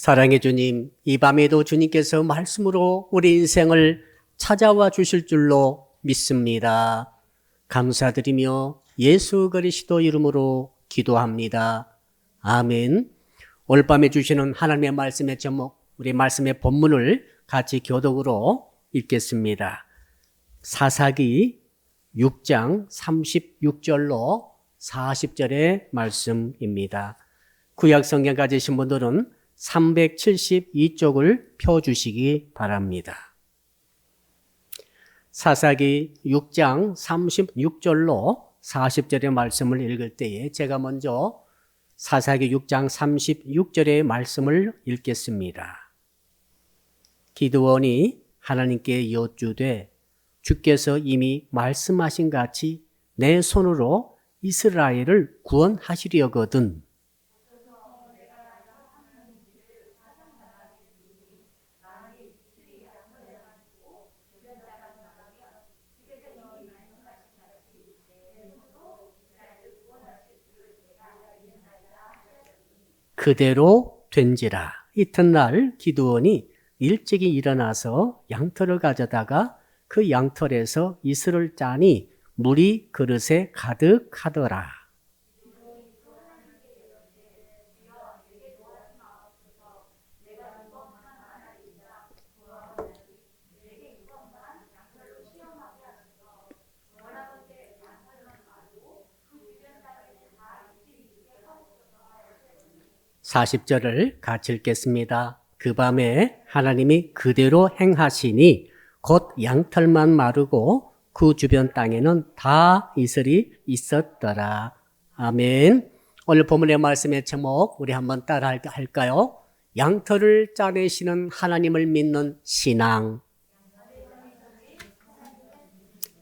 사랑의 주님, 이 밤에도 주님께서 말씀으로 우리 인생을 찾아와 주실 줄로 믿습니다. 감사드리며 예수 그리스도 이름으로 기도합니다. 아멘. 오늘 밤에 주시는 하나님의 말씀의 제목, 우리 말씀의 본문을 같이 교독으로 읽겠습니다. 사사기 6장 36절로 40절의 말씀입니다. 구약 성경 가지신 분들은 372쪽을 펴주시기 바랍니다. 사사기 6장 36절로 40절의 말씀을 읽을 때에 제가 먼저 사사기 6장 36절의 말씀을 읽겠습니다. 기드온이 하나님께 여쭈되 주께서 이미 말씀하신 같이 내 손으로 이스라엘을 구원하시려거든 그대로 된지라. 이튿날 기드온이 일찍이 일어나서 양털을 가져다가 그 양털에서 이슬을 짜니 물이 그릇에 가득하더라. (40절을) 같이 읽겠습니다. 그 밤에 하나님이 그대로 행하시니 곧 양털만 마르고 그 주변 땅에는 다 이슬이 있었더라. 아멘. 오늘 본문의 말씀의 제목 우리 한번 따라 할까요? 양털을 짜내시는 하나님을 믿는 신앙.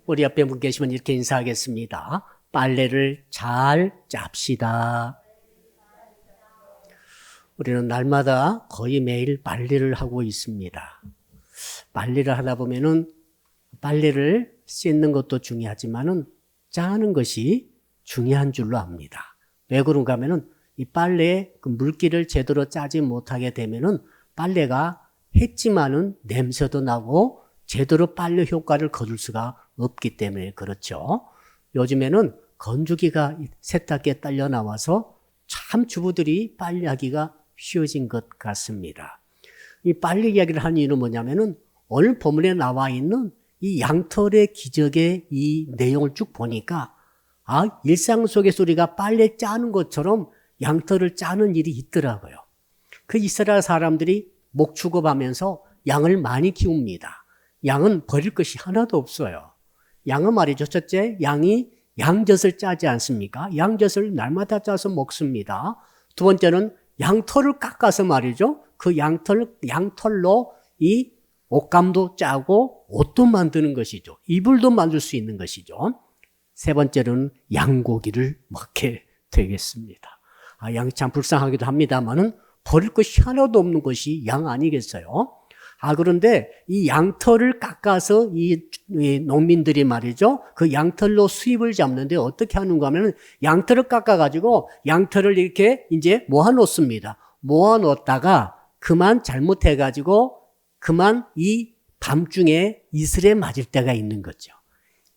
우리 옆에 분 계시면 이렇게 인사하겠습니다. 빨래를 잘 짭시다. 우리는 날마다 거의 매일 빨래를 하고 있습니다. 빨래를 하다 보면은 빨래를 씻는 것도 중요하지만은 짜는 것이 중요한 줄로 압니다. 왜 그런가 하면은 이 빨래에 그 물기를 제대로 짜지 못하게 되면은 빨래가 했지만은 냄새도 나고 제대로 빨래 효과를 거둘 수가 없기 때문에 그렇죠. 요즘에는 건조기가 세탁기에 딸려 나와서 참 주부들이 빨래하기가 쉬워진 것 같습니다. 이 빨래 이야기를 한 이유는 뭐냐면은 오늘 본문에 나와 있는 이 양털의 기적의 이 내용을 쭉 보니까 일상 속에서 우리가 빨래 짜는 것처럼 양털을 짜는 일이 있더라고요. 그 이스라엘 사람들이 목축업하면서 양을 많이 키웁니다. 양은 버릴 것이 하나도 없어요. 양은 말이죠. 첫째, 양이 양젖을 짜지 않습니까? 양젖을 날마다 짜서 먹습니다. 두 번째는 양털을 깎아서 말이죠. 그 양털로 이 옷감도 짜고 옷도 만드는 것이죠. 이불도 만들 수 있는 것이죠. 세 번째는 양고기를 먹게 되겠습니다. 양이 참 불쌍하기도 합니다만은 버릴 것이 하나도 없는 것이 양 아니겠어요? 그런데 이 양털을 깎아서 이 농민들이 말이죠. 그 양털로 수입을 잡는데 어떻게 하는가 하면 양털을 깎아가지고 양털을 이렇게 이제 모아놓습니다. 모아놓다가 그만 잘못해가지고 그만 이 밤중에 이슬에 맞을 때가 있는 거죠.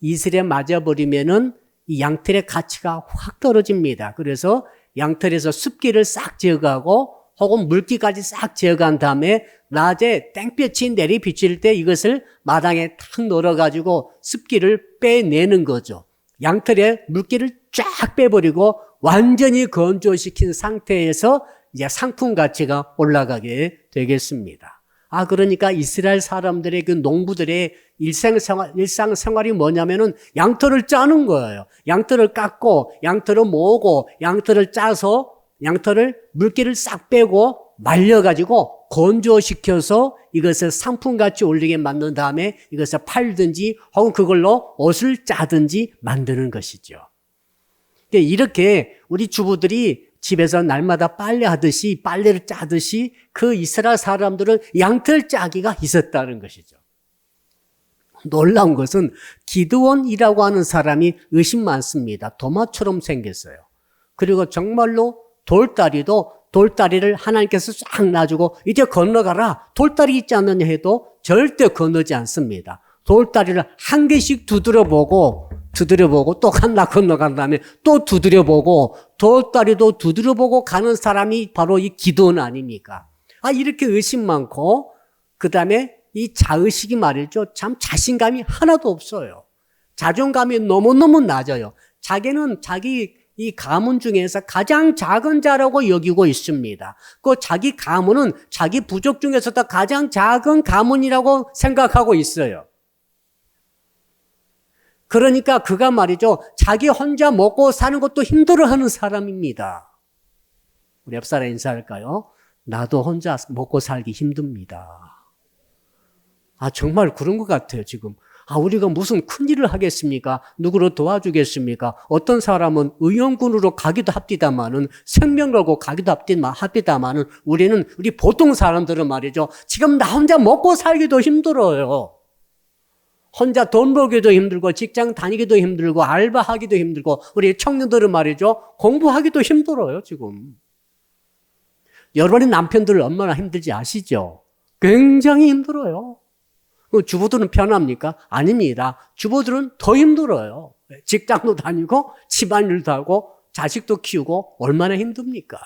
이슬에 맞아버리면은 이 양털의 가치가 확 떨어집니다. 그래서 양털에서 습기를 싹 제거하고 혹은 물기까지 싹 제거한 다음에 낮에 땡볕이 내리비칠 때 이것을 마당에 탁 널어가지고 습기를 빼내는 거죠. 양털에 물기를 쫙 빼버리고 완전히 건조시킨 상태에서 이제 상품 가치가 올라가게 되겠습니다. 그러니까 이스라엘 사람들의 그 농부들의 일상생활이 뭐냐면은 양털을 짜는 거예요. 양털을 깎고, 양털을 모으고, 양털을 짜서 양털을 물기를 싹 빼고 말려가지고 건조시켜서 이것을 상품같이 올리게 만든 다음에 이것을 팔든지 혹은 그걸로 옷을 짜든지 만드는 것이죠. 이렇게 우리 주부들이 집에서 날마다 빨래하듯이 빨래를 짜듯이 그 이스라엘 사람들은 양털 짜기가 있었다는 것이죠. 놀라운 것은 기드온이라고 하는 사람이 의심 많습니다. 도마처럼 생겼어요. 그리고 정말로 돌다리도 돌다리를 하나님께서 싹 놔주고 이제 건너가라. 돌다리 있지 않느냐 해도 절대 건너지 않습니다. 돌다리를 한 개씩 두드려보고 또 하나 건너간 다음에 또 두드려보고 돌다리도 두드려보고 가는 사람이 바로 이 기도원 아닙니까? 이렇게 의심 많고 그 다음에 이 자의식이 말이죠. 참 자신감이 하나도 없어요. 자존감이 너무너무 낮아요. 자기는 자기 이 가문 중에서 가장 작은 자라고 여기고 있습니다. 그 자기 가문은 자기 부족 중에서도 가장 작은 가문이라고 생각하고 있어요. 그러니까 그가 말이죠. 자기 혼자 먹고 사는 것도 힘들어하는 사람입니다. 우리 옆 사람 인사할까요? 나도 혼자 먹고 살기 힘듭니다. 정말 그런 것 같아요, 지금. 우리가 무슨 큰일을 하겠습니까? 누구를 도와주겠습니까? 어떤 사람은 의원군으로 가기도 합디다마는 생명 걸고 가기도 합디다마는 우리 보통 사람들은 말이죠. 지금 나 혼자 먹고 살기도 힘들어요. 혼자 돈 벌기도 힘들고 직장 다니기도 힘들고 알바하기도 힘들고 우리 청년들은 말이죠. 공부하기도 힘들어요, 지금. 여러분의 남편들 얼마나 힘들지 아시죠? 굉장히 힘들어요. 주부들은 편합니까? 아닙니다. 주부들은 더 힘들어요. 직장도 다니고 집안일도 하고 자식도 키우고 얼마나 힘듭니까?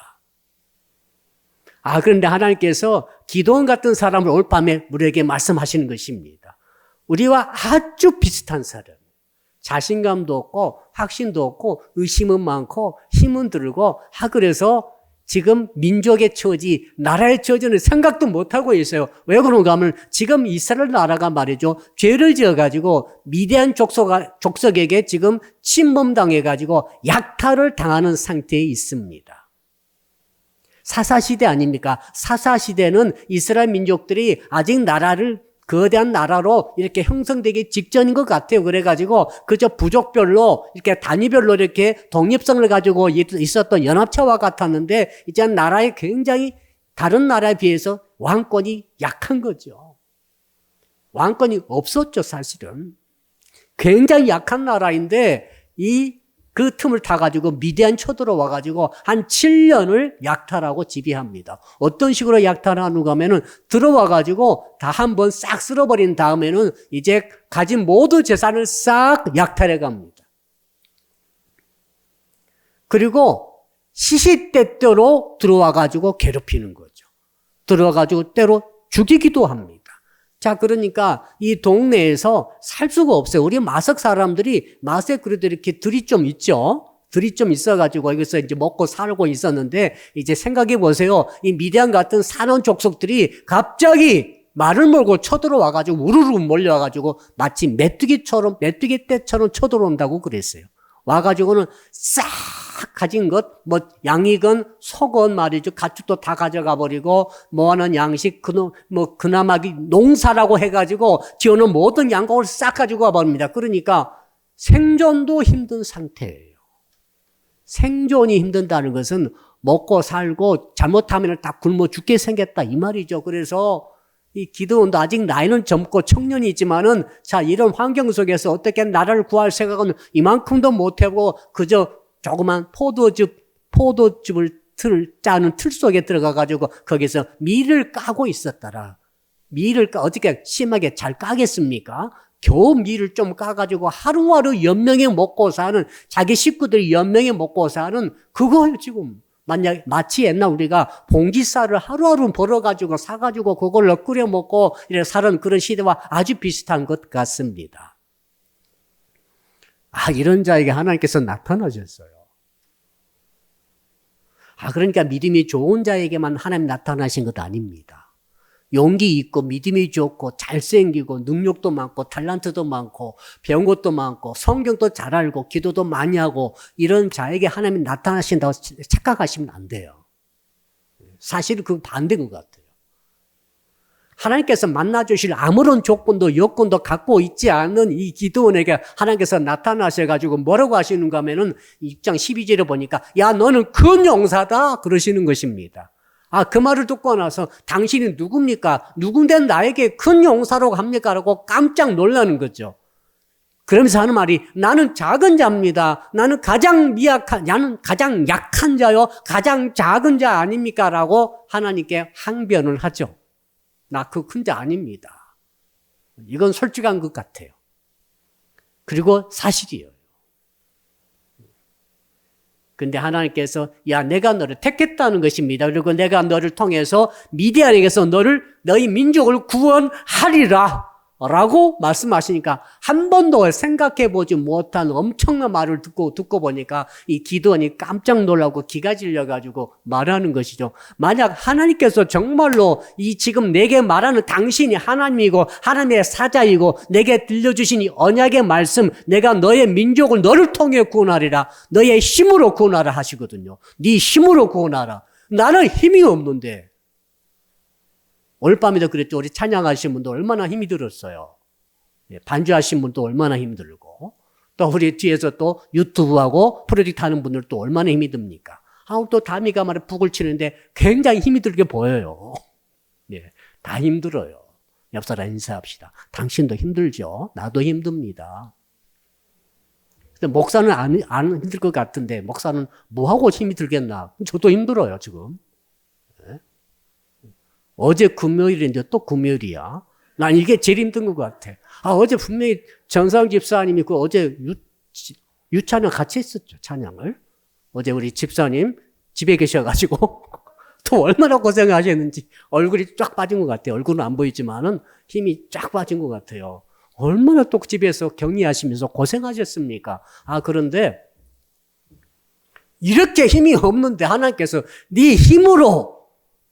그런데 하나님께서 기도원 같은 사람을 올 밤에 우리에게 말씀하시는 것입니다. 우리와 아주 비슷한 사람. 자신감도 없고 확신도 없고 의심은 많고 힘은 들고 그래서 지금 민족의 처지, 나라의 처지는 생각도 못하고 있어요. 왜 그런가 하면 지금 이스라엘 나라가 말이죠. 죄를 지어가지고 미디안 족속에게 지금 침범당해가지고 약탈을 당하는 상태에 있습니다. 사사시대 아닙니까? 사사시대는 이스라엘 민족들이 아직 거대한 나라로 이렇게 형성되기 직전인 것 같아요. 그래가지고 그저 부족별로 이렇게 단위별로 이렇게 독립성을 가지고 있었던 연합체와 같았는데 이제 나라에 굉장히 다른 나라에 비해서 왕권이 약한 거죠. 왕권이 없었죠, 사실은. 굉장히 약한 나라인데 그 틈을 타가지고 미디안 쳐들어와가지고 한 7년을 약탈하고 지배합니다. 어떤 식으로 약탈하는가 하면은 들어와가지고 다 한번 싹 쓸어버린 다음에는 이제 가진 모든 재산을 싹 약탈해 갑니다. 그리고 시시때때로 들어와가지고 괴롭히는 거죠. 들어와가지고 때로 죽이기도 합니다. 그러니까 이 동네에서 살 수가 없어요. 우리 마석 사람들이 마석에 그래도 이렇게 들이 좀 있죠. 들이 좀 있어가지고 여기서 이제 먹고 살고 있었는데 이제 생각해 보세요. 이 미디안 같은 산원 족속들이 갑자기 말을 몰고 쳐들어와가지고 우르르 몰려와가지고 마치 메뚜기 떼처럼 쳐들어온다고 그랬어요. 와가지고는 싹 가진 것, 양이건 소건 말이죠. 가축도 다 가져가 버리고, 하는 양식, 그나마기 농사라고 해가지고, 지어놓은 모든 양곡을 싹 가지고 와버립니다. 그러니까 생존도 힘든 상태예요. 생존이 힘든다는 것은 먹고 살고, 잘못하면 다 굶어 죽게 생겼다. 이 말이죠. 그래서 이 기드온도 아직 나이는 젊고 청년이지만은 이런 환경 속에서 어떻게 나라를 구할 생각은 이만큼도 못하고 그저 조그만 포도즙을 짜는 틀 속에 들어가가지고 거기서 밀을 까고 있었더라. 어떻게 심하게 잘 까겠습니까? 겨우 밀을 좀 까가지고 하루하루 연명해 먹고 사는, 자기 식구들이 연명해 먹고 사는 그거예요, 지금. 마치 옛날 우리가 봉지쌀을 하루하루 벌어가지고 사가지고 그걸로 끓여 먹고 이렇게 사는 그런 시대와 아주 비슷한 것 같습니다. 이런 자에게 하나님께서 나타나셨어요. 그러니까 믿음이 좋은 자에게만 하나님 나타나신 것 아닙니다. 용기 있고 믿음이 좋고 잘생기고 능력도 많고 탤런트도 많고 배운 것도 많고 성경도 잘 알고 기도도 많이 하고 이런 자에게 하나님이 나타나신다고 착각하시면 안 돼요. 사실은 그 반대인 것 같아요. 하나님께서 만나주실 아무런 조건도 여건도 갖고 있지 않는 이 기드온에게 하나님께서 나타나셔가지고 뭐라고 하시는가 하면은 6장 12절에 보니까 야 너는 큰 용사다 그러시는 것입니다. 그 말을 듣고 나서 당신이 누굽니까? 누군데 나에게 큰 용사라고 합니까? 라고 깜짝 놀라는 거죠. 그러면서 하는 말이 나는 작은 자입니다. 나는 가장 약한 자요. 가장 작은 자 아닙니까? 라고 하나님께 항변을 하죠. 나 그 큰 자 아닙니다. 이건 솔직한 것 같아요. 그리고 사실이에요. 근데 하나님께서 야 내가 너를 택했다는 것입니다. 그리고 내가 너를 통해서 미디안에게서 너희 민족을 구원하리라 라고 말씀하시니까 한 번도 생각해 보지 못한 엄청난 말을 듣고 보니까 이 기드온이 깜짝 놀라고 기가 질려가지고 말하는 것이죠. 만약 하나님께서 정말로 이 지금 내게 말하는 당신이 하나님이고 하나님의 사자이고 내게 들려주신 이 언약의 말씀, 내가 너의 민족을 너를 통해 구원하리라, 너의 힘으로 구원하라 하시거든요. 네 힘으로 구원하라. 나는 힘이 없는데. 오늘 밤에도 그랬죠. 우리 찬양하신 분도 얼마나 힘이 들었어요. 반주하신 분도 얼마나 힘들고, 또 우리 뒤에서 또 유튜브하고 프로젝트 하는 분들도 얼마나 힘이 듭니까? 또 다미가 말에 북을 치는데 굉장히 힘이 들게 보여요. 다 힘들어요. 옆 사람 인사합시다. 당신도 힘들죠? 나도 힘듭니다. 근데 목사는 안 힘들 것 같은데, 목사는 뭐하고 힘이 들겠나? 저도 힘들어요, 지금. 어제 금요일인데 또 금요일이야. 난 이게 제일 힘든 것 같아. 어제 분명히 전상 집사님이 어제 유찬양 같이 했었죠, 찬양을. 어제 우리 집사님 집에 계셔가지고 또 얼마나 고생하셨는지 얼굴이 쫙 빠진 것 같아요. 얼굴은 안 보이지만은 힘이 쫙 빠진 것 같아요. 얼마나 또 집에서 격리하시면서 고생하셨습니까? 그런데 이렇게 힘이 없는데 하나님께서 네 힘으로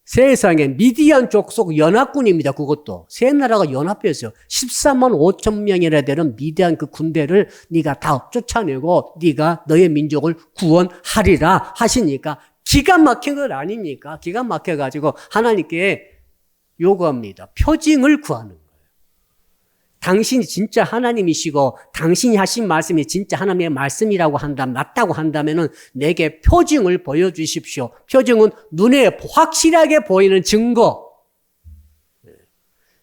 세상에 미디안 족속 연합군입니다. 그것도 세 나라가 연합해서 14만 5천 명이나 되는 미디안 그 군대를 네가 다 쫓아내고 네가 너의 민족을 구원하리라 하시니까 기가 막힌 것 아닙니까? 기가 막혀가지고 하나님께 요구합니다. 표징을 구하는 거예요. 당신이 진짜 하나님이시고 당신이 하신 말씀이 진짜 하나님의 말씀이라고 맞다고 한다면은 내게 표징을 보여주십시오. 표징은 눈에 확실하게 보이는 증거.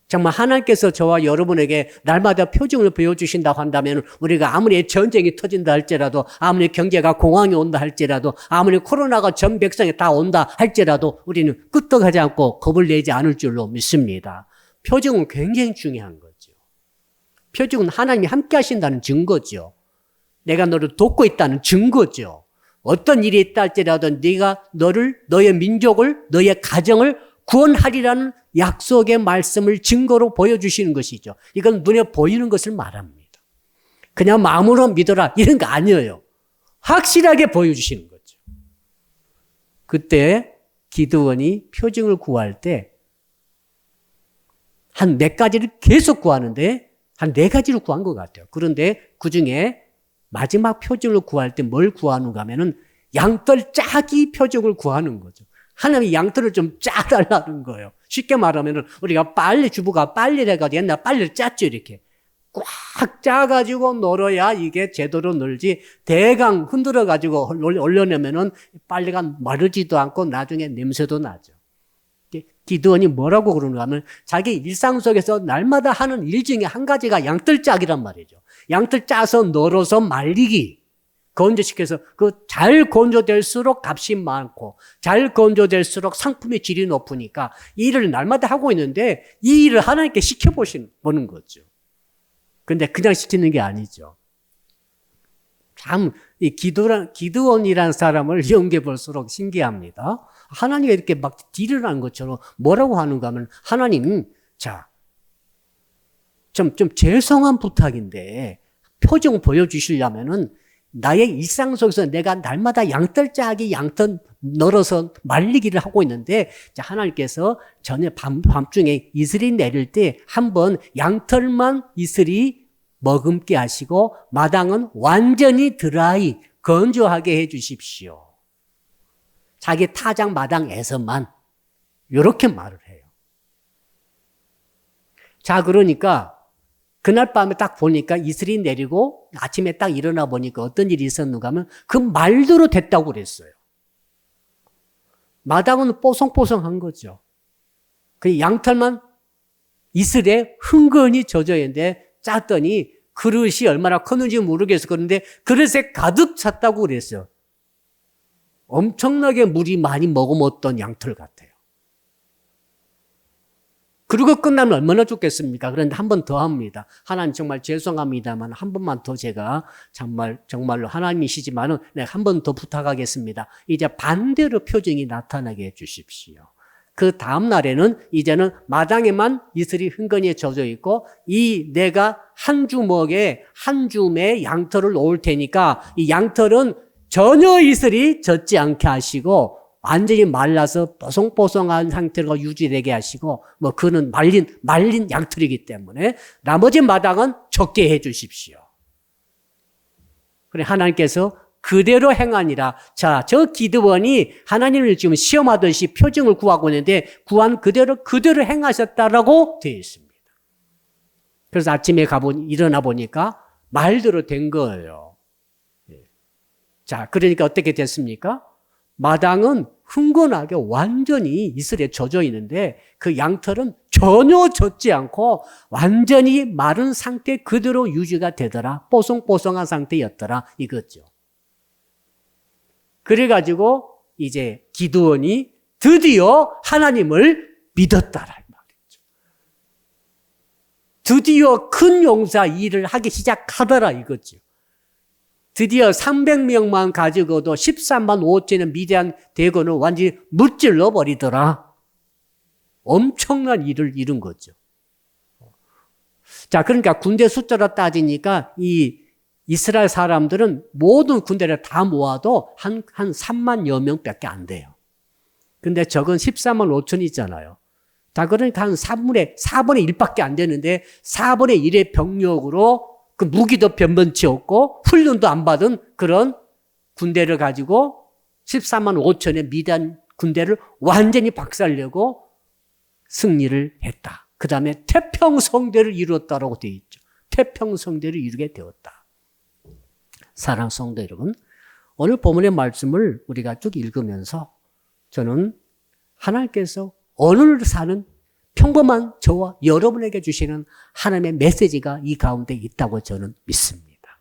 정말 하나님께서 저와 여러분에게 날마다 표징을 보여주신다고 한다면 우리가 아무리 전쟁이 터진다 할지라도, 아무리 경제가 공황이 온다 할지라도, 아무리 코로나가 전 백성에 다 온다 할지라도 우리는 끄떡하지 않고 겁을 내지 않을 줄로 믿습니다. 표징은 굉장히 중요한 거죠. 표징은 하나님이 함께 하신다는 증거죠. 내가 너를 돕고 있다는 증거죠. 어떤 일이 있다 할지라도 네가 너의 민족을, 너의 가정을 구원하리라는 약속의 말씀을 증거로 보여주시는 것이죠. 이건 눈에 보이는 것을 말합니다. 그냥 마음으로 믿어라 이런 거 아니에요. 확실하게 보여주시는 거죠. 그때 기드온이 표징을 구할 때 한 몇 가지를 계속 구하는데 한 4가지를 구한 것 같아요. 그런데 그 중에 마지막 표징을 구할 때 뭘 구하는가 하면은 양털 짜기 표징을 구하는 거죠. 하나님이 양털을 좀 짜달라는 거예요. 쉽게 말하면은 우리가 주부가 빨래를 해가지고 옛날 빨래를 짰죠, 이렇게. 꽉 짜가지고 널어야 이게 제대로 널지 대강 흔들어가지고 올려내면은 빨래가 마르지도 않고 나중에 냄새도 나죠. 기드온이 뭐라고 그러는가 하면 자기 일상 속에서 날마다 하는 일 중에 한 가지가 양털 짜기란 말이죠. 양털 짜서 널어서 말리기, 건조시켜서 잘 건조될수록 값이 많고 잘 건조될수록 상품의 질이 높으니까 이 일을 날마다 하고 있는데 이 일을 하나님께 시켜보는 거죠. 근데 그냥 시키는 게 아니죠. 참 이 기드온이라는 사람을 연구해 볼수록 신기합니다. 하나님이 이렇게 막 딜을 하는 것처럼 뭐라고 하는가 하면 하나님, 좀 죄송한 부탁인데 표정 보여주시려면은 나의 일상 속에서 내가 날마다 양털 짜기, 양털 널어서 말리기를 하고 있는데 하나님께서 전에 밤중에 이슬이 내릴 때 한번 양털만 이슬이 머금게 하시고 마당은 완전히 드라이, 건조하게 해 주십시오. 자기 타작 마당에서만 이렇게 말을 해요. 그러니까 그날 밤에 딱 보니까 이슬이 내리고 아침에 딱 일어나 보니까 어떤 일이 있었는가 하면 그 말대로 됐다고 그랬어요. 마당은 뽀송뽀송한 거죠. 그 양털만 이슬에 흥건히 젖어 있는데 짰더니 그릇이 얼마나 컸는지 모르겠어. 그런데 그릇에 가득 찼다고 그랬어요. 엄청나게 물이 많이 머금었던 양털 같아요. 그리고 끝나면 얼마나 좋겠습니까? 그런데 한 번 더 합니다. 하나님 정말 죄송합니다만 한 번만 더 제가 정말로 하나님이시지만은 내가 한 번 더 부탁하겠습니다. 이제 반대로 표정이 나타나게 해주십시오. 그 다음 날에는 이제는 마당에만 이슬이 흥건히 젖어 있고 이 내가 한 줌의 양털을 놓을 테니까 이 양털은 전혀 이슬이 젖지 않게 하시고 완전히 말라서 뽀송뽀송한 상태가 유지되게 하시고 그는 말린 양털이기 때문에 나머지 마당은 적게 해 주십시오. 그래 하나님께서 그대로 행하니라. 자, 저 기드원이 하나님을 지금 시험하듯이 표징을 구하고 있는데 구한 그대로 행하셨다라고 되어 있습니다. 그래서 아침에 일어나 보니까 말대로 된 거예요. 자, 그러니까 어떻게 됐습니까? 마당은 흥건하게 완전히 이슬에 젖어 있는데 그 양털은 전혀 젖지 않고 완전히 마른 상태 그대로 유지가 되더라. 뽀송뽀송한 상태였더라. 이거죠. 그래가지고 이제 기드온이 드디어 하나님을 믿었다라는 말이죠. 드디어 큰 용사 일을 하기 시작하더라 이거죠. 드디어 300명만 가지고도 13만 5천의 미디안 대군을 완전히 무찔러 버리더라. 엄청난 일을 이룬 거죠. 자, 그러니까 군대 숫자로 따지니까 이 이스라엘 사람들은 모든 군대를 다 모아도 한 3만여 명밖에 안 돼요. 근데 적은 14만 5천이잖아요. 다 그러니까 한 4분의 1밖에 안 되는데 4분의 1의 병력으로 그 무기도 변변치 없고 훈련도 안 받은 그런 군대를 가지고 14만 5천의 미디안 군대를 완전히 박살내고 승리를 했다. 그 다음에 태평성대를 이루었다라고 되어 있죠. 태평성대를 이루게 되었다. 사랑하는 성도 여러분, 오늘 본문의 말씀을 우리가 쭉 읽으면서 저는 하나님께서 오늘 사는 평범한 저와 여러분에게 주시는 하나님의 메시지가 이 가운데 있다고 저는 믿습니다.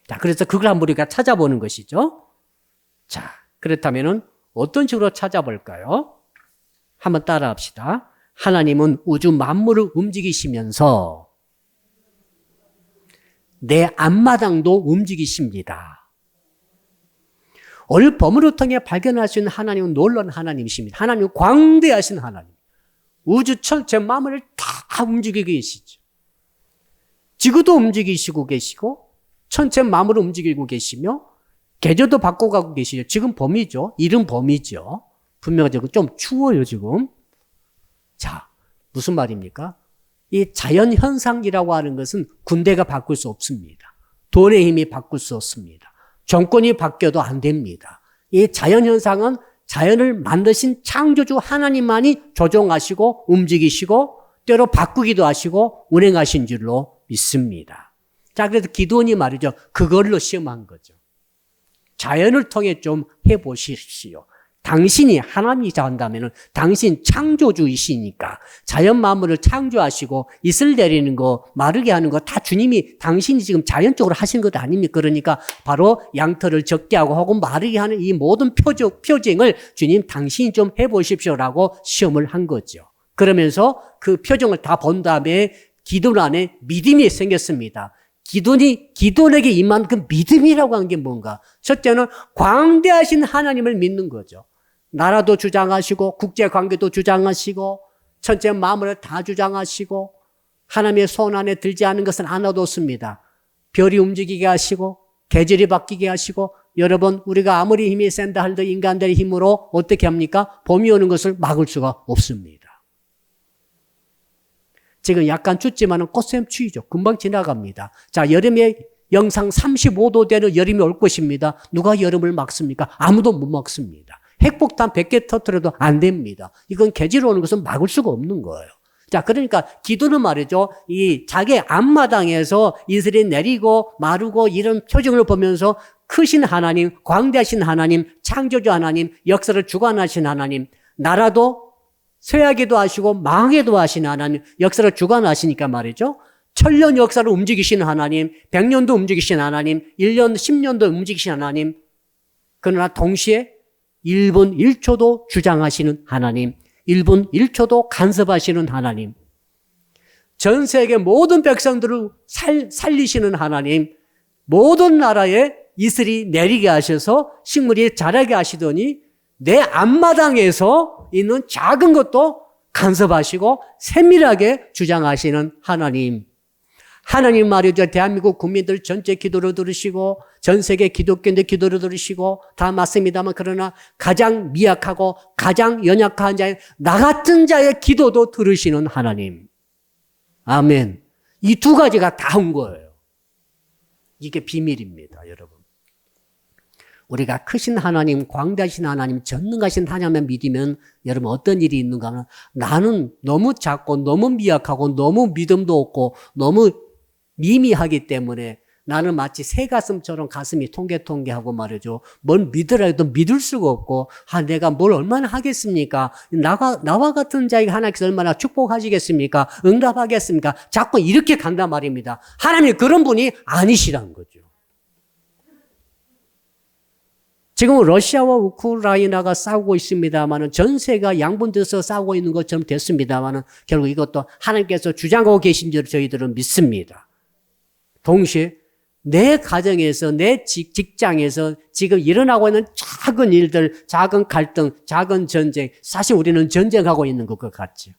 자, 그래서 그걸 한번 우리가 찾아보는 것이죠. 자, 그렇다면은 어떤 식으로 찾아볼까요? 한번 따라 합시다. 하나님은 우주 만물을 움직이시면서 내 앞마당도 움직이십니다. 오늘 본문을 통해 발견할 수 있는 하나님은 놀라운 하나님이십니다. 하나님은 광대하신 하나님. 우주 전체 만물을 다 움직이고 계시죠. 지구도 움직이시고 계시고 전체 만물을 움직이고 계시며 계절도 바꿔가고 계시죠. 지금 봄이죠. 이른 봄이죠. 분명히 좀 추워요 지금. 자, 무슨 말입니까? 이 자연현상이라고 하는 것은 군대가 바꿀 수 없습니다. 돈의 힘이 바꿀 수 없습니다. 정권이 바뀌어도 안 됩니다. 이 자연현상은 자연을 만드신 창조주 하나님만이 조종하시고 움직이시고 때로 바꾸기도 하시고 운행하신 줄로 믿습니다. 자, 그래서 기드온이 말이죠. 그걸로 시험한 거죠. 자연을 통해 좀 해보십시오. 당신이 하나님이자 한다면 당신 창조주이시니까 자연 만물을 창조하시고 이슬 내리는 거 마르게 하는 거 다 주님이 당신이 지금 자연적으로 하신 것 아닙니까? 그러니까 바로 양털을 적게 하고 혹은 마르게 하는 이 모든 표징을 주님 당신이 좀 해보십시오라고 시험을 한 거죠. 그러면서 그 표정을 다 본 다음에 기도원 안에 믿음이 생겼습니다. 기도원에게 임한 그 믿음이라고 하는 게 뭔가? 첫째는 광대하신 하나님을 믿는 거죠. 나라도 주장하시고 국제관계도 주장하시고 전체 마음을 다 주장하시고 하나님의 손 안에 들지 않은 것은 안 얻었습니다. 별이 움직이게 하시고 계절이 바뀌게 하시고 여러분 우리가 아무리 힘이 센다 할도 인간들의 힘으로 어떻게 합니까? 봄이 오는 것을 막을 수가 없습니다. 지금 약간 춥지만 꽃샘 추위죠. 금방 지나갑니다. 자, 여름에 영상 35도 되는 여름이 올 것입니다. 누가 여름을 막습니까? 아무도 못 막습니다. 핵폭탄 100개 터뜨려도 안 됩니다. 이건 계절 오는 것은 막을 수가 없는 거예요. 자, 그러니까 기도는 말이죠. 이 자기 앞마당에서 이슬이 내리고 마르고 이런 표정을 보면서 크신 하나님, 광대하신 하나님, 창조주 하나님, 역사를 주관하신 하나님, 나라도 쇠하게도 하시고 망하게도 하신 하나님, 역사를 주관하시니까 말이죠. 천년 역사를 움직이시는 하나님, 100년도 움직이시는 하나님, 1년, 10년도 움직이시는 하나님, 그러나 동시에 1분 1초도 주장하시는 하나님, 1분 1초도 간섭하시는 하나님, 전 세계 모든 백성들을 살리시는 하나님, 모든 나라에 이슬이 내리게 하셔서 식물이 자라게 하시더니 내 앞마당에서 있는 작은 것도 간섭하시고 세밀하게 주장하시는 하나님. 하나님 말이죠. 대한민국 국민들 전체 기도를 들으시고 전 세계 기독교인들 기도를 들으시고 다 맞습니다만 그러나 가장 미약하고 가장 연약한 자의 나 같은 자의 기도도 들으시는 하나님. 아멘. 이 두 가지가 다 온 거예요. 이게 비밀입니다, 여러분. 우리가 크신 하나님, 광대하신 하나님, 전능하신 하나님만 믿으면 여러분 어떤 일이 있는가 하면 나는 너무 작고 너무 미약하고 너무 믿음도 없고 너무 미미하기 때문에 나는 마치 새가슴처럼 가슴이 통게통게하고 말이죠. 뭘 믿으라 해도 믿을 수가 없고 내가 뭘 얼마나 하겠습니까? 나와 같은 자에게 하나님께서 얼마나 축복하시겠습니까? 응답하겠습니까? 자꾸 이렇게 간단 말입니다. 하나님이 그런 분이 아니시란 거죠. 지금 러시아와 우크라이나가 싸우고 있습니다만은 전세가 양분돼서 싸우고 있는 것처럼 됐습니다만은 결국 이것도 하나님께서 주장하고 계신 줄 저희들은 믿습니다. 동시에 내 가정에서 내 직장에서 지금 일어나고 있는 작은 일들, 작은 갈등, 작은 전쟁, 사실 우리는 전쟁하고 있는 것 같죠.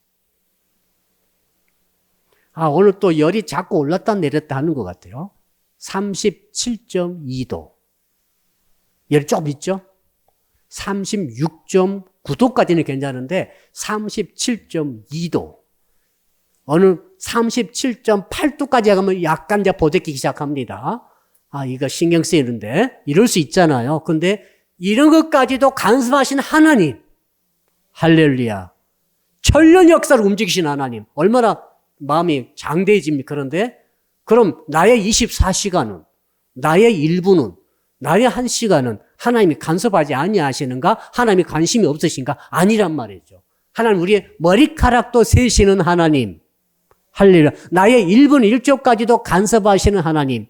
오늘 또 열이 자꾸 올랐다 내렸다 하는 것 같아요. 37.2도. 열이 좀 있죠? 36.9도까지는 괜찮은데 37.2도. 어느 37.8도까지 가면 약간 이제 보대끼기 시작합니다. 이거 신경 쓰이는데 이럴 수 있잖아요. 근데 이런 것까지도 간섭하신 하나님. 할렐루야. 천년 역사를 움직이신 하나님. 얼마나 마음이 장대해집니까? 그런데 그럼 나의 24시간은, 나의 1분은, 나의 1시간은 하나님이 간섭하지 아니하시는가? 하나님이 관심이 없으신가? 아니란 말이죠. 하나님 우리의 머리카락도 세시는 하나님. 할렐루야. 나의 1분 1초까지도 간섭하시는 하나님.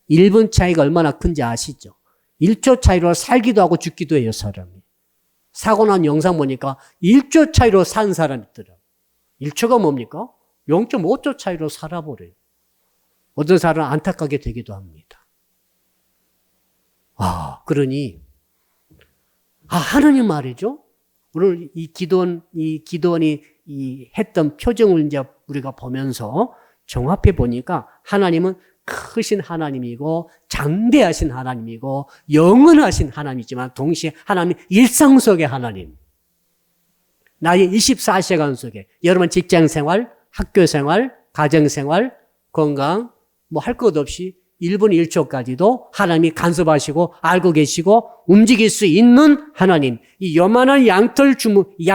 1분 차이가 얼마나 큰지 아시죠? 1초 차이로 살기도 하고 죽기도 해요, 사람이. 사고 난 영상 보니까 1초 차이로 산 사람이 있더라고요. 1초가 뭡니까? 0.5초 차이로 살아버려요. 어떤 사람은 안타깝게 되기도 합니다. 그러니 하나님 말이죠. 오늘 이 기도원이 했던 표정을 이제 우리가 보면서 종합해 보니까 하나님은 크신 하나님이고 장대하신 하나님이고 영원하신 하나님이지만 동시에 하나님 일상 속의 하나님. 나의 24시간 속에 여러분 직장생활, 학교생활, 가정생활, 건강 할 것 없이 1분 1초까지도 하나님이 간섭하시고 알고 계시고 움직일 수 있는 하나님. 이 요만한 양털 이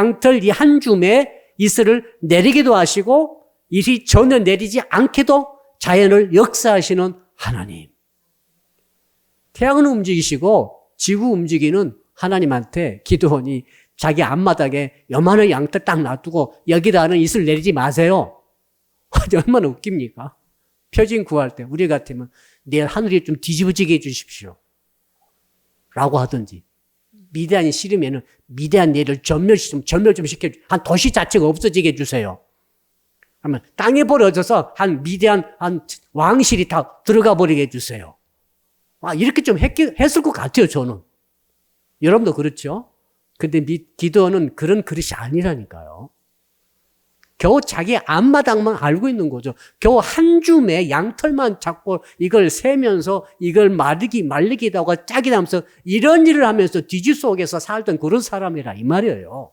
한 줌에 이슬을 내리기도 하시고 이리 전혀 내리지 않게도 자연을 역사하시는 하나님. 태양은 움직이시고 지구 움직이는 하나님한테 기도원이 자기 앞마당에 요만한 양털 딱 놔두고 여기다는 이슬 내리지 마세요. 얼마나 웃깁니까? 표징 구할 때 우리 같으면 내일 하늘이 좀 뒤집어지게 해주십시오 라고 하든지, 미대안이 싫으면은 미대안 내를 전멸 좀 시켜주세요. 한 도시 자체가 없어지게 해주세요. 하면 땅에 버려져서 한 미대안 왕실이 다 들어가 버리게 해주세요. 이렇게 좀 했을 것 같아요, 저는. 여러분도 그렇죠? 근데 기도는 그런 그릇이 아니라니까요. 겨우 자기 앞마당만 알고 있는 거죠. 겨우 한 줌의 양털만 잡고 이걸 세면서 이걸 말리기도 하고 짝이 나면서 이런 일을 하면서 뒤지 속에서 살던 그런 사람이라 이 말이에요.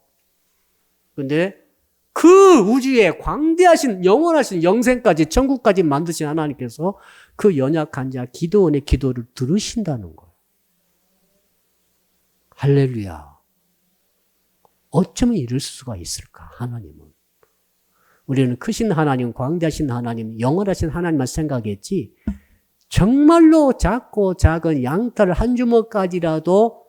근데 그 우주에 광대하신 영원하신 영생까지 천국까지 만드신 하나님께서 그 연약한 자 기도원의 기도를 들으신다는 거예요. 할렐루야. 어쩌면 이럴 수가 있을까, 하나님은. 우리는 크신 하나님, 광대하신 하나님, 영원하신 하나님만 생각했지 정말로 작고 작은 양털 한 주먹까지라도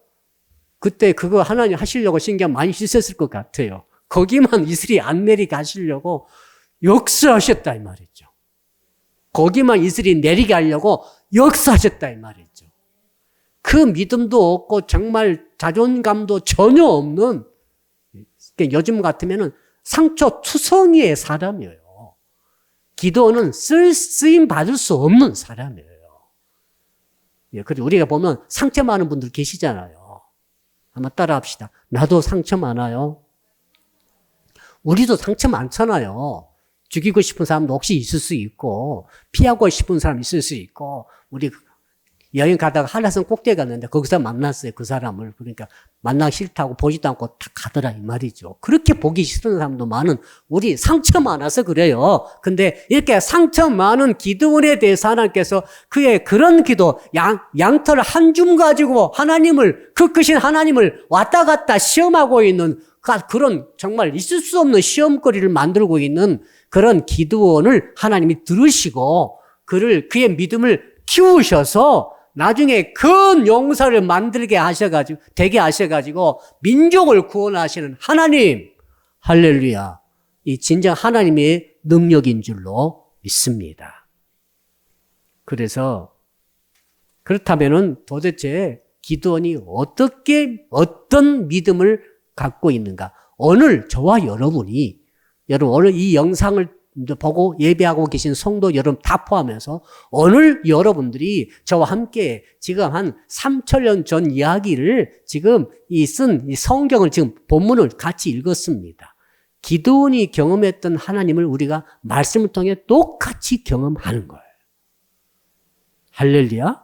그때 그거 하나님 하시려고 신경 많이 쓰셨을 것 같아요. 거기만 이슬이 안 내리게 하시려고 역사하셨다 이 말이죠. 거기만 이스라엘이 내리게 하려고 역사하셨다 이 말이죠. 그 믿음도 없고 정말 자존감도 전혀 없는, 요즘 같으면은 상처투성이의 사람이에요. 기도는 쓰임 받을 수 없는 사람이에요. 그리고 우리가 보면 상처 많은 분들 계시잖아요. 한번 따라 합시다. 나도 상처 많아요. 우리도 상처 많잖아요. 죽이고 싶은 사람도 혹시 있을 수 있고, 피하고 싶은 사람 있을 수 있고, 우리 여행 가다가 한라산 꼭대기 갔는데 거기서 만났어요, 그 사람을. 그러니까 만나기 싫다고 보지도 않고 다 가더라 이 말이죠. 그렇게 보기 싫은 사람도 많은, 우리 상처 많아서 그래요. 근데 이렇게 상처 많은 기드온에 대해서 하나님께서 그의 그런 기도, 양털 한 줌 가지고 하나님을, 그 크신 하나님을 왔다 갔다 시험하고 있는 그런 정말 있을 수 없는 시험거리를 만들고 있는 그런 기드온을 하나님이 들으시고 그의 믿음을 키우셔서 나중에 큰 용사를 만들게 하셔가지고, 되게 하셔가지고, 민족을 구원하시는 하나님, 할렐루야. 이 진정 하나님의 능력인 줄로 믿습니다. 그래서, 그렇다면은 도대체 기드온이 어떤 믿음을 갖고 있는가? 오늘 저와 여러분, 오늘 이 영상을 보고 예배하고 계신 성도 여러분 다 포함해서 오늘 여러분들이 저와 함께 지금 한 3,000년 전 이야기를 지금 이 성경을 지금 본문을 같이 읽었습니다. 기드온이 경험했던 하나님을 우리가 말씀을 통해 똑같이 경험하는 거예요. 할렐루야.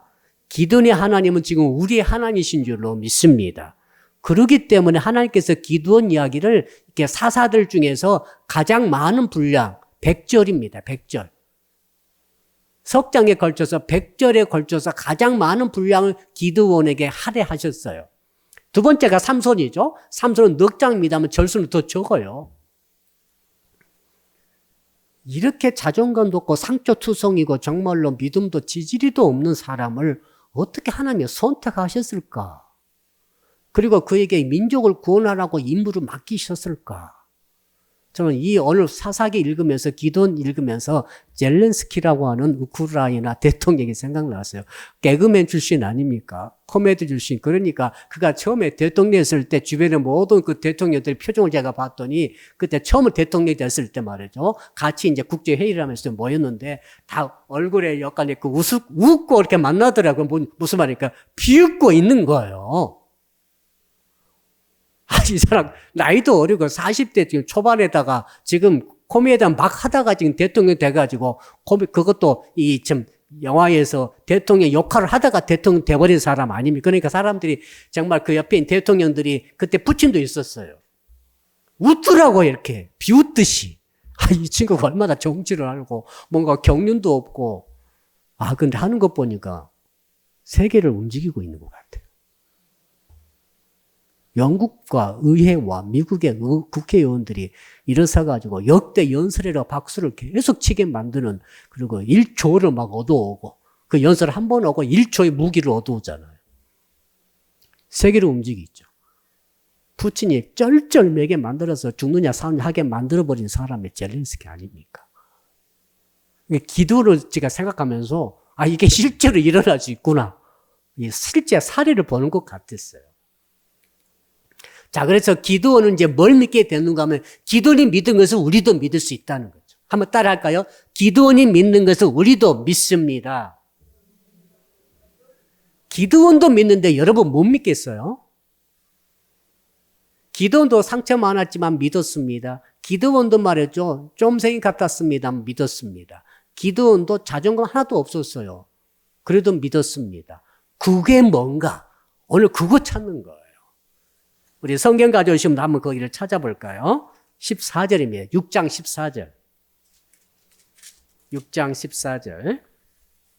기드온의 하나님은 지금 우리의 하나님이신 줄로 믿습니다. 그렇기 때문에 하나님께서 기드온 이야기를 이렇게 사사들 중에서 가장 많은 분량 100절입니다. 100절. 석 장에 걸쳐서 100절에 걸쳐서 가장 많은 분량을 기드온에게 할애하셨어요. 두 번째가 삼손이죠. 삼손은 넉 장입니다만 절수는 더 적어요. 이렇게 자존감도 없고 상처투성이고 정말로 믿음도 지지리도 없는 사람을 어떻게 하나님이 선택하셨을까? 그리고 그에게 민족을 구원하라고 임무를 맡기셨을까? 저는 이 오늘 사사기 읽으면서 기도원 읽으면서 젤렌스키라고 하는 우크라이나 대통령이 생각났어요. 개그맨 출신 아닙니까? 코미디 출신. 그러니까 그가 처음에 대통령 했을 때 주변에 모든 그 대통령들의 표정을 제가 봤더니 그때 처음 대통령이 됐을 때 말이죠. 같이 이제 국제회의를 하면서 모였는데 다 얼굴에 약간 그 웃고 이렇게 만나더라고요. 무슨 말입니까? 비웃고 있는 거예요. 이 사람 나이도 어리고 40대 지금 초반에다가 지금 코미디언 막 하다가 지금 대통령 돼가지고 그것도 이 참 영화에서 대통령 역할을 하다가 대통령 돼버린 사람 아닙니까? 그러니까 사람들이 정말 그 옆에 있는 대통령들이 그때 푸틴도 있었어요. 웃더라고 이렇게 비웃듯이. 이 친구가 얼마나 정치를 알고 뭔가 경륜도 없고 근데 하는 것 보니까 세계를 움직이고 있는 것 같아요. 영국과 의회와 미국의 국회의원들이 일어서가지고 역대 연설이라고 박수를 계속 치게 만드는, 그리고 1조를 막 얻어오고, 그 연설을 한 번 오고 1조의 무기를 얻어오잖아요. 세계를 움직이죠. 푸틴이 쩔쩔매게 만들어서 죽느냐 사느냐 하게 만들어버린 사람이 젤렌스키 아닙니까? 기도를 제가 생각하면서 이게 실제로 일어날 수 있구나. 실제 사례를 보는 것 같았어요. 자, 그래서 기드온은 이제 뭘 믿게 되는가 하면 기드온이 믿은 것을 우리도 믿을 수 있다는 거죠. 한번 따라 할까요? 기드온이 믿는 것을 우리도 믿습니다. 기드온도 믿는데 여러분 못 믿겠어요? 기드온도 상처 많았지만 믿었습니다. 기드온도 말했죠. 쫌생이 같았습니다. 믿었습니다. 기드온도 자존감 하나도 없었어요. 그래도 믿었습니다. 그게 뭔가? 오늘 그거 찾는 거예요. 우리 성경 가져오시면 한번 거기를 찾아볼까요? 14절입니다. 6장 14절. 6장 14절.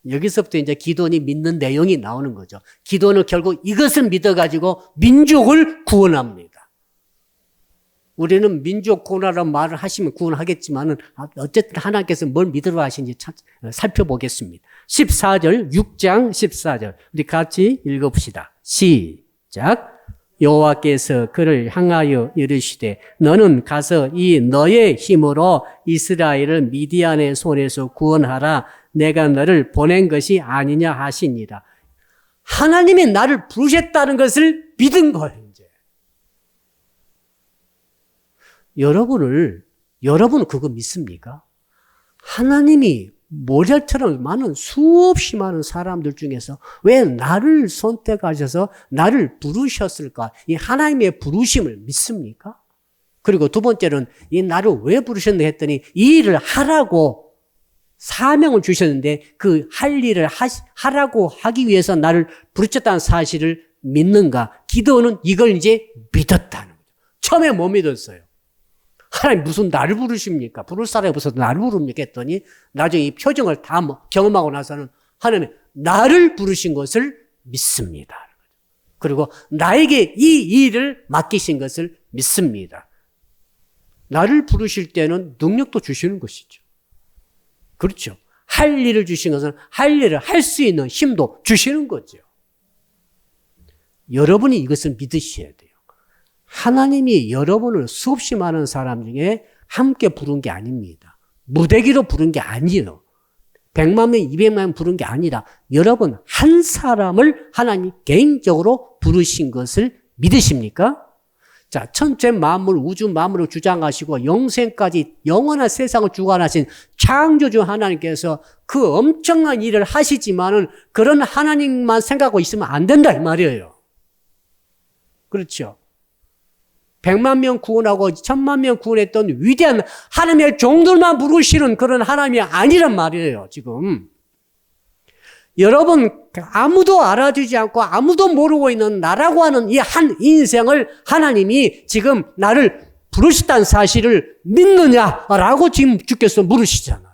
여기서부터 이제 기도원이 믿는 내용이 나오는 거죠. 기도원은 결국 이것을 믿어가지고 민족을 구원합니다. 우리는 민족 구원하라는 말을 하시면 구원하겠지만은 어쨌든 하나님께서 뭘 믿으러 하시는지 살펴보겠습니다. 14절, 6장 14절. 우리 같이 읽어봅시다. 시작. 여호와께서 그를 향하여 이르시되 너는 가서 이 너의 힘으로 이스라엘을 미디안의 손에서 구원하라. 내가 너를 보낸 것이 아니냐 하시니라. 하나님이 나를 부르셨다는 것을 믿은 거예요, 이제. 여러분은 그거 믿습니까? 하나님이 모래처럼 많은 수없이 많은 사람들 중에서 왜 나를 선택하셔서 나를 부르셨을까? 이 하나님의 부르심을 믿습니까? 그리고 두 번째는 이 나를 왜 부르셨나 했더니 이 일을 하라고 사명을 주셨는데 그 할 일을 하라고 하기 위해서 나를 부르셨다는 사실을 믿는가? 기도는 이걸 이제 믿었다는 거죠. 처음에 못 믿었어요. 하나님 무슨 나를 부르십니까? 부를 사람이 없어서 나를 부릅니까? 했더니 나중에 이 표정을 다 경험하고 나서는 하나님 나를 부르신 것을 믿습니다. 그리고 나에게 이 일을 맡기신 것을 믿습니다. 나를 부르실 때는 능력도 주시는 것이죠. 그렇죠. 할 일을 주신 것은 할 일을 할 수 있는 힘도 주시는 거죠. 여러분이 이것을 믿으셔야 돼요. 하나님이 여러분을 수없이 많은 사람 중에 함께 부른 게 아닙니다. 무대기로 부른 게 아니에요. 100만 명, 200만 명 부른 게 아니라 여러분 한 사람을 하나님 개인적으로 부르신 것을 믿으십니까? 자, 천체 만물, 우주 만물을 주장하시고 영생까지 영원한 세상을 주관하신 창조주 하나님께서 그 엄청난 일을 하시지만은 그런 하나님만 생각하고 있으면 안 된다 이 말이에요. 그렇죠. 100만 명 구원하고 1000만 명 구원했던 위대한 하나님의 종들만 부르시는 그런 하나님이 아니란 말이에요, 지금. 여러분, 아무도 알아주지 않고 아무도 모르고 있는 나라고 하는 이 한 인생을 하나님이 지금 나를 부르셨다는 사실을 믿느냐라고 지금 주께서 물으시잖아요.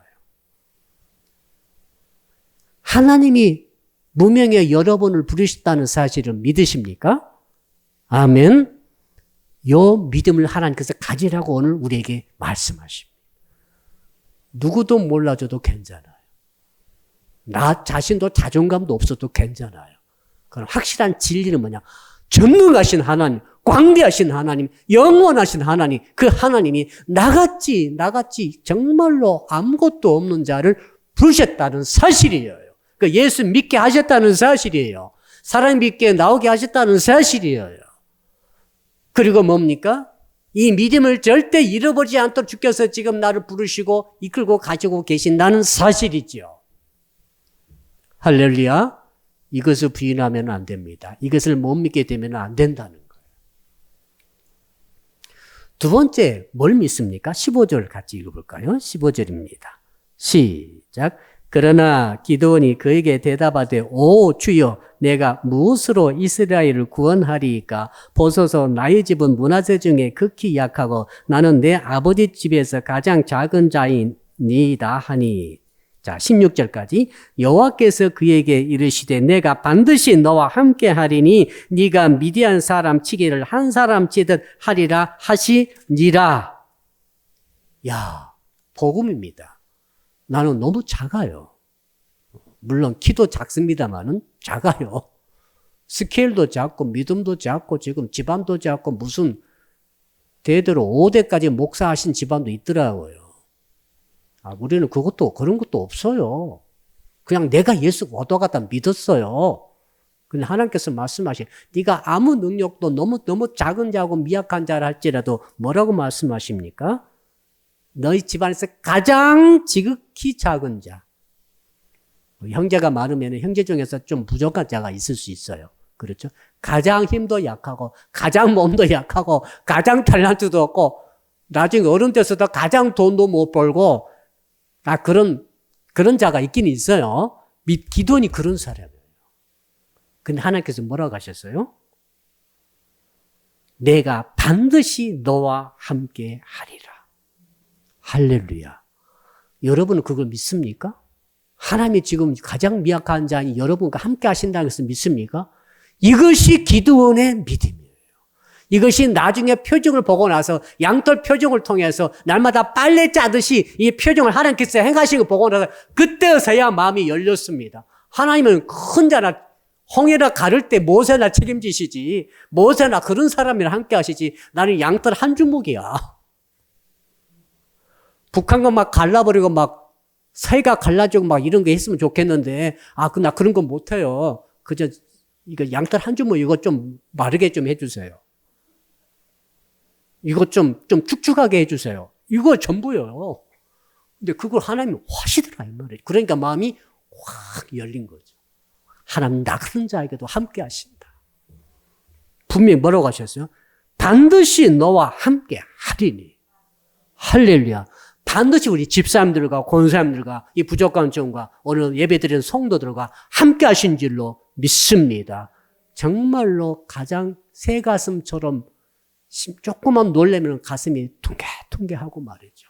하나님이 무명의 여러분을 부르셨다는 사실을 믿으십니까? 아멘. 요 믿음을 하나님께서 가지라고 오늘 우리에게 말씀하십니다. 누구도 몰라줘도 괜찮아요. 나 자신도 자존감도 없어도 괜찮아요. 그럼 확실한 진리는 뭐냐? 전능하신 하나님, 광대하신 하나님, 영원하신 하나님, 그 하나님이 나같이 정말로 아무것도 없는 자를 부르셨다는 사실이에요. 그 예수 믿게 하셨다는 사실이에요. 사람 믿게 나오게 하셨다는 사실이에요. 그리고 뭡니까? 이 믿음을 절대 잃어버리지 않도록 주께서 지금 나를 부르시고 이끌고 가지고 계신다는 사실이죠. 할렐루야. 이것을 부인하면 안 됩니다. 이것을 못 믿게 되면 안 된다는 거예요. 두 번째, 뭘 믿습니까? 15절 같이 읽어볼까요? 15절입니다. 시작. 그러나 기드온이 그에게 대답하되 오 주여 내가 무엇으로 이스라엘을 구원하리이까? 보소서 나의 집은 문화재 중에 극히 약하고 나는 내 아버지 집에서 가장 작은 자이니이다 하니. 자, 16절까지 여호와께서 그에게 이르시되 내가 반드시 너와 함께 하리니 네가 미디안 사람 치기를 한 사람 치듯 하리라 하시니라. 야, 복음입니다. 나는 너무 작아요. 물론 키도 작습니다만은 작아요. 스케일도 작고 믿음도 작고 지금 집안도 작고 무슨 대대로 5대까지 목사하신 집안도 있더라고요. 우리는 그런 것도 없어요. 그냥 내가 예수 얻어갔다 믿었어요. 근데 하나님께서 말씀하신 네가 아무 능력도 너무 작은 자고 미약한 자라 할지라도 뭐라고 말씀하십니까? 너희 집안에서 가장 지극히 작은 자. 형제가 많으면 형제 중에서 좀 부족한 자가 있을 수 있어요. 그렇죠? 가장 힘도 약하고 가장 몸도 약하고 가장 탤런트도 없고 나중에 어른 돼서도 가장 돈도 못 벌고 그런 자가 있긴 있어요. 기도원이 그런 사람이에요. 근데 하나님께서 뭐라고 하셨어요? 내가 반드시 너와 함께 하리라. 할렐루야. 여러분은 그걸 믿습니까? 하나님이 지금 가장 미약한 자니 여러분과 함께 하신다는 것을 믿습니까? 이것이 기드온의 믿음이에요. 이것이 나중에 표징을 보고 나서 양털 표징을 통해서 날마다 빨래 짜듯이 이 표징을 하나님께서 행하신 걸 보고 나서 그때서야 마음이 열렸습니다. 하나님은 큰 자나 홍해나 가를 때 모세나 책임지시지 모세나 그런 사람이랑 함께 하시지 나는 양털 한 주먹이야. 북한 거 막 갈라버리고 막 사이가 갈라지고 막 이런 거 했으면 좋겠는데, 나 그런 거 못해요. 그저, 이거 양털 한 주먹 이거 좀 마르게 좀 해주세요. 이거 좀 축축하게 해주세요. 이거 전부요. 근데 그걸 하나님이 하시더라, 이 말이에요. 그러니까 마음이 확 열린 거죠. 하나님 나 그런 자에게도 함께 하신다. 분명히 뭐라고 하셨어요? 반드시 너와 함께 하리니. 할렐루야. 반드시 우리 집사님들과 권사님들과 이 부족한 종과 오늘 예배드리는 성도들과 함께 하신 줄로 믿습니다. 정말로 가장 새 가슴처럼 조금만 놀라면 가슴이 퉁게퉁게하고 말이죠.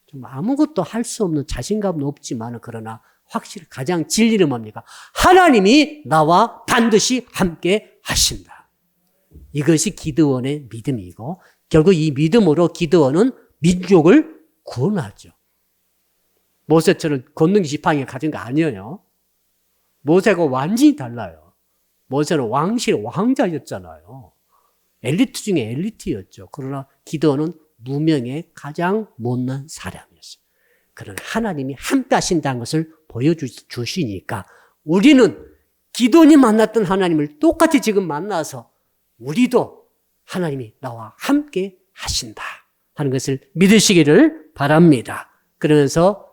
좀 아무것도 할 수 없는 자신감은 없지만 그러나 확실히 가장 진리는 뭡니까? 하나님이 나와 반드시 함께 하신다. 이것이 기드온의 믿음이고 결국 이 믿음으로 기드온은 민족을 구원하죠. 모세처럼 걷는 지팡이를 가진 거 아니에요. 모세가 완전히 달라요. 모세는 왕자였잖아요. 엘리트 중에 엘리트였죠. 그러나 기드온은 무명의 가장 못난 사람이었어요. 그러나 하나님이 함께 하신다는 것을 보여주시니까 우리는 기드온이 만났던 하나님을 똑같이 지금 만나서 우리도 하나님이 나와 함께 하신다 하는 것을 믿으시기를 바랍니다. 그러면서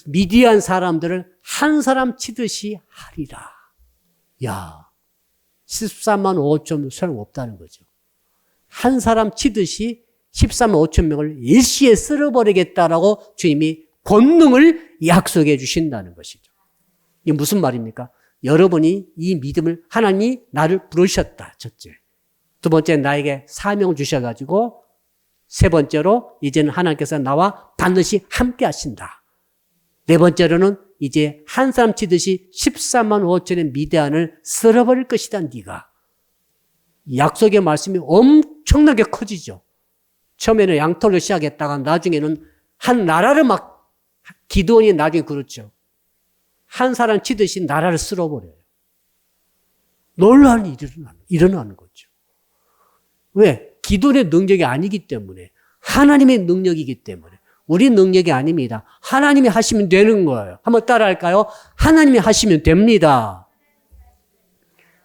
미디안 사람들을 한 사람 치듯이 하리라. 야, 14만 5천 소용없다는 거죠. 한 사람 치듯이 14만 5천 명을 일시에 쓸어버리겠다라고 주님이 권능을 약속해 주신다는 것이죠. 이게 무슨 말입니까? 여러분이 이 믿음을 하나님이 나를 부르셨다. 첫째. 두 번째 나에게 사명을 주셔가지고 세 번째로 이제는 하나님께서 나와 반드시 함께 하신다. 네 번째로는 이제 한 사람 치듯이 14만 5천의 미디안을 쓸어버릴 것이다. 네가. 약속의 말씀이 엄청나게 커지죠. 처음에는 양털로 시작했다가 나중에는 한 나라를 막 기드온이 나중에 그렇죠. 한 사람 치듯이 나라를 쓸어버려요. 놀라운 일이 일어나는 거죠. 왜? 기도의 능력이 아니기 때문에 하나님의 능력이기 때문에 우리 능력이 아닙니다. 하나님이 하시면 되는 거예요. 한번 따라할까요? 하나님이 하시면 됩니다.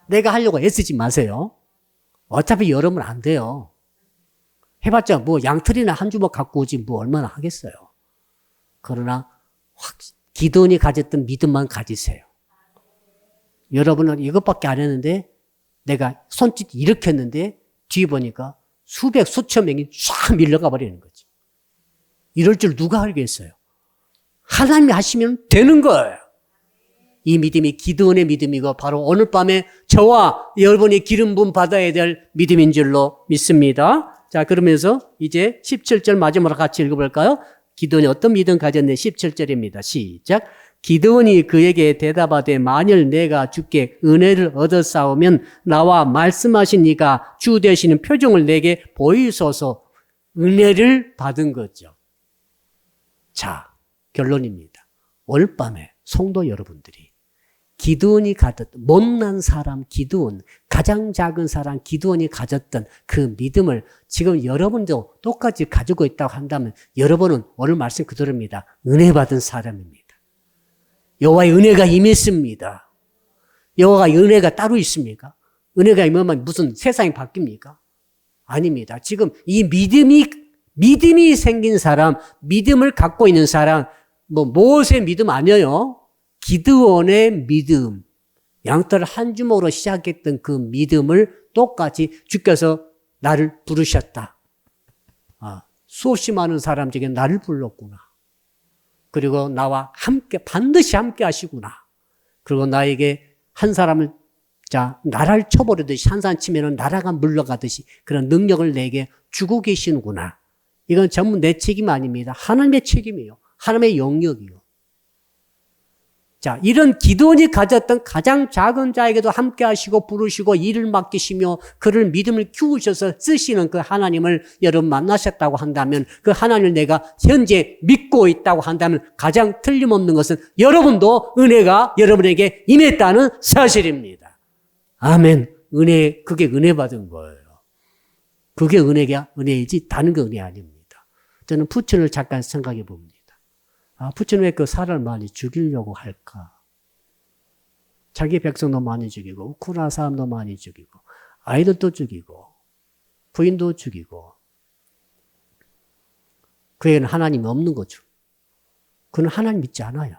내가 하려고 애쓰지 마세요. 어차피 여러분 안 돼요. 해봤자 뭐 양털이나 한 주먹 갖고 오지 뭐 얼마나 하겠어요. 그러나 기도원이 가졌던 믿음만 가지세요. 여러분은 이것밖에 안 했는데 내가 손짓 이렇게 했는데 뒤에 보니까 수백 수천 명이 쫙 밀려가 버리는 거지. 이럴 줄 누가 알겠어요. 하나님이 하시면 되는 거예요. 이 믿음이 기드온의 믿음이고 바로 오늘 밤에 저와 여러분이 기름 부음 받아야 될 믿음인 줄로 믿습니다. 자, 그러면서 이제 17절 마지막으로 같이 읽어볼까요? 기드온이 어떤 믿음 가졌네? 17절입니다. 시작. 기드온이 그에게 대답하되 만일 내가 주께 은혜를 얻어싸우면 나와 말씀하신 이가 주 되시는 표정을 내게 보이소서. 은혜를 받은 거죠. 자, 결론입니다. 오늘 밤에 성도 여러분들이 기드온이 가졌던 못난 사람 기드온, 가장 작은 사람 기드온이 가졌던 그 믿음을 지금 여러분도 똑같이 가지고 있다고 한다면 여러분은 오늘 말씀 그대로입니다. 은혜 받은 사람입니다. 여호와의 은혜가 임했습니다. 여호와가 은혜가 따로 있습니까? 은혜가 임하면 무슨 세상이 바뀝니까? 아닙니다. 지금 이 믿음이 생긴 사람, 믿음을 갖고 있는 사람, 모세의 믿음 아니에요. 기드온의 믿음, 양털 한 주먹으로 시작했던 그 믿음을 똑같이 주께서 나를 부르셨다. 수없이 많은 사람 중에 나를 불렀구나. 그리고 나와 함께 반드시 함께 하시구나. 그리고 나에게 한 사람을 나라를 쳐버리듯이 한 사람 치면은 나라가 물러가듯이 그런 능력을 내게 주고 계시는구나. 이건 전부 내 책임 아닙니다. 하나님의 책임이에요. 하나님의 영역이요. 자, 이런 기드온이 가졌던 가장 작은 자에게도 함께 하시고 부르시고 일을 맡기시며 그를 믿음을 키우셔서 쓰시는 그 하나님을 여러분 만나셨다고 한다면 그 하나님을 내가 현재 믿고 있다고 한다면 가장 틀림없는 것은 여러분도 은혜가 여러분에게 임했다는 사실입니다. 아멘. 은혜, 그게 은혜 받은 거예요. 그게 은혜이지 다른 게 은혜 아닙니다. 저는 부천을 잠깐 생각해 봅니다. 아, 푸틴은 왜 그 사람을 많이 죽이려고 할까? 자기 백성도 많이 죽이고, 우크라이나 사람도 많이 죽이고, 아이들도 죽이고, 부인도 죽이고. 그에게는 하나님이 없는 거죠. 그는 하나님 믿지 않아요.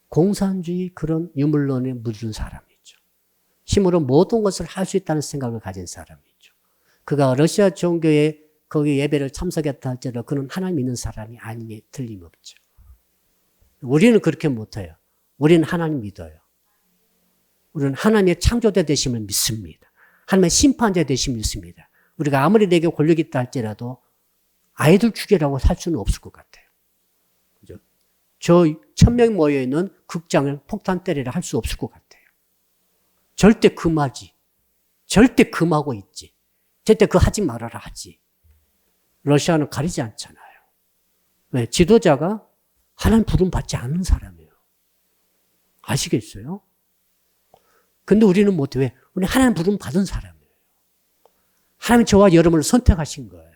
공산주의 그런 유물론에 물든 사람이죠. 힘으로 모든 것을 할 수 있다는 생각을 가진 사람이죠. 그가 러시아 종교에 거기 예배를 참석했다 할지라도 그는 하나님 믿는 사람이 아님에 틀림없죠. 우리는 그렇게 못해요. 우리는 하나님 믿어요. 우리는 하나님의 창조자 되심을 믿습니다. 하나님의 심판자 되심을 믿습니다. 우리가 아무리 내게 권력이 있다 할지라도 아이들 죽이라고 살 수는 없을 것 같아요. 그죠? 저 1000명 모여있는 극장을 폭탄 때리라 할 수 없을 것 같아요. 절대 금하지. 절대 금하고 있지. 절대 그거 하지 말아라 하지. 러시아는 가리지 않잖아요. 왜? 지도자가 하나님 부름 받지 않는 사람이에요. 아시겠어요? 근데 우리는 못해. 왜? 우리 하나님 부름 받은 사람이에요. 하나님 저와 여러분을 선택하신 거예요.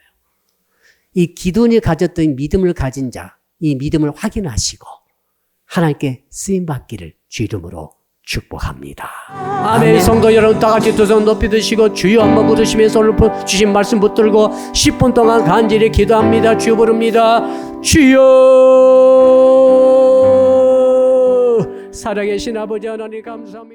이 기도원이 가졌던 믿음을 가진 자, 이 믿음을 확인하시고 하나님께 쓰임받기를 주 이름으로 축복합니다. 아멘. 성도 여러분 다 같이 두 손 높이 드시고 주여 한번 부르시면서 오늘 주신 말씀 붙들고 10분 동안 간절히 기도합니다. 주여 부릅니다. 주여. 살아계신 아버지 하나님 감사합니다.